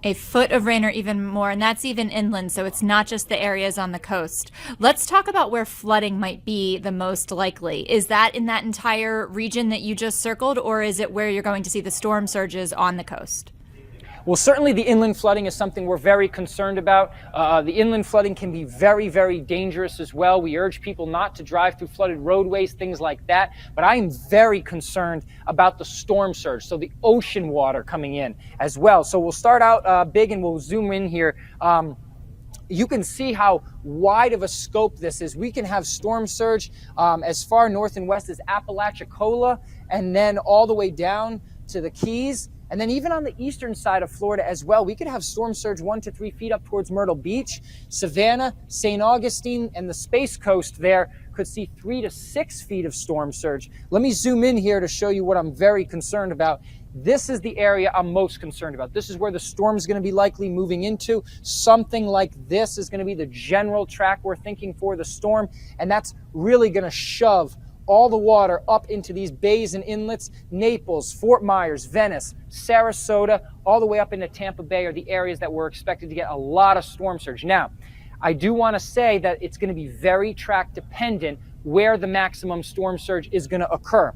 A foot of rain or even more, and that's even inland, so it's not just the areas on the coast. Let's talk about where flooding might be the most likely. Is that in that entire region that you just circled, or is it where you're going to see the storm surges on the coast? Well, certainly the inland flooding is something we're very concerned about. The inland flooding can be very, very dangerous as well. We urge people not to drive through flooded roadways, things like that. But I am very concerned about the storm surge, so the ocean water coming in as well. So we'll start out big and we'll zoom in here. You can see how wide of a scope this is. We can have storm surge as far north and west as Apalachicola, and then all the way down to the Keys. And then even on the eastern side of Florida as well, we could have storm surge 1 to 3 feet up towards Myrtle Beach. Savannah, St. Augustine, and the Space Coast there could see 3 to 6 feet of storm surge. Let me zoom in here to show you what I'm very concerned about. This is the area I'm most concerned about. This is where the storm is going to be likely moving into. Something like this is going to be the general track we're thinking for the storm, and that's really going to shove all the water up into these bays and inlets. Naples, Fort Myers, Venice, Sarasota, all the way up into Tampa Bay are the areas that we're expected to get a lot of storm surge. Now, I do want to say that it's going to be very track dependent where the maximum storm surge is going to occur.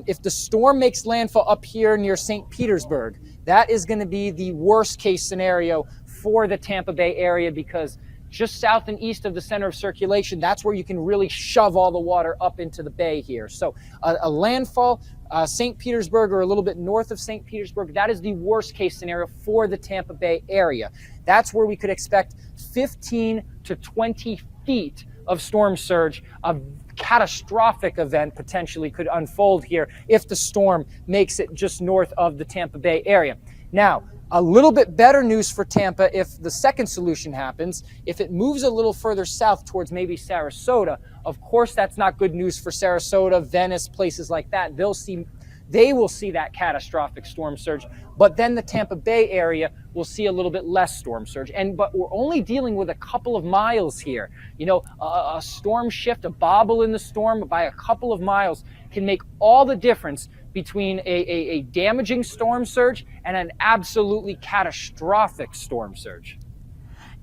If the storm makes landfall up here near St. Petersburg, that is going to be the worst case scenario for the Tampa Bay area, because just south and east of the center of circulation, that's where you can really shove all the water up into the bay here. So a landfall, St. Petersburg or a little bit north of St. Petersburg, that is the worst case scenario for the Tampa Bay area. That's where we could expect 15 to 20 feet of storm surge. A catastrophic event potentially could unfold here if the storm makes it just north of the Tampa Bay area. Now, a little bit better news for Tampa if the second solution happens. If it moves a little further south towards maybe Sarasota, of course that's not good news for Sarasota, Venice, places like that. They will see that catastrophic storm surge, but then the Tampa Bay area will see a little bit less storm surge. But we're only dealing with a couple of miles here. You know, a storm shift, a bobble in the storm by a couple of miles can make all the difference between a damaging storm surge and an absolutely catastrophic storm surge.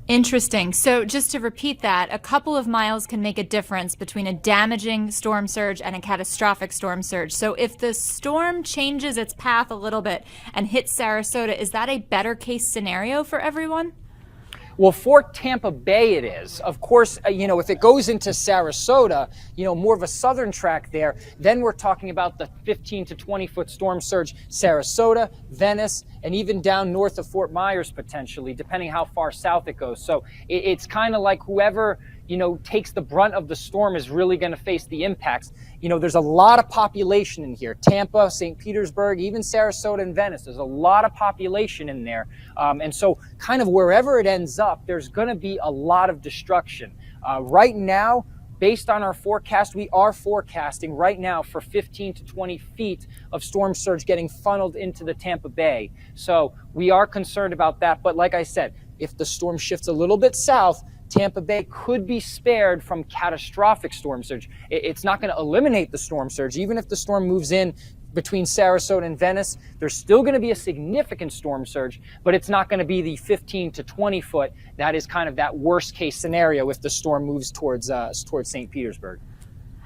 Interesting. So just to repeat that, a couple of miles can make a difference between a damaging storm surge and a catastrophic storm surge. So if the storm changes its path a little bit and hits Sarasota, is that a better case scenario for everyone? Well, for Tampa Bay it is. Of course, if it goes into Sarasota, more of a southern track there, then we're talking about the 15 to 20 foot storm surge, Sarasota, Venice, and even down north of Fort Myers potentially, depending how far south it goes. So it's kind of like whoever, takes the brunt of the storm is really going to face the impacts. There's a lot of population in here. Tampa, St. Petersburg, even Sarasota and Venice. There's a lot of population in there. And so kind of wherever it ends up, there's going to be a lot of destruction. Right now, based on our forecast, we are forecasting right now for 15 to 20 feet of storm surge getting funneled into the Tampa Bay. So we are concerned about that. But like I said, if the storm shifts a little bit south, Tampa Bay could be spared from catastrophic storm surge. It's not going to eliminate the storm surge. Even if the storm moves in between Sarasota and Venice, there's still going to be a significant storm surge, but it's not going to be the 15 to 20 foot. That is kind of that worst case scenario if the storm moves towards St. Petersburg.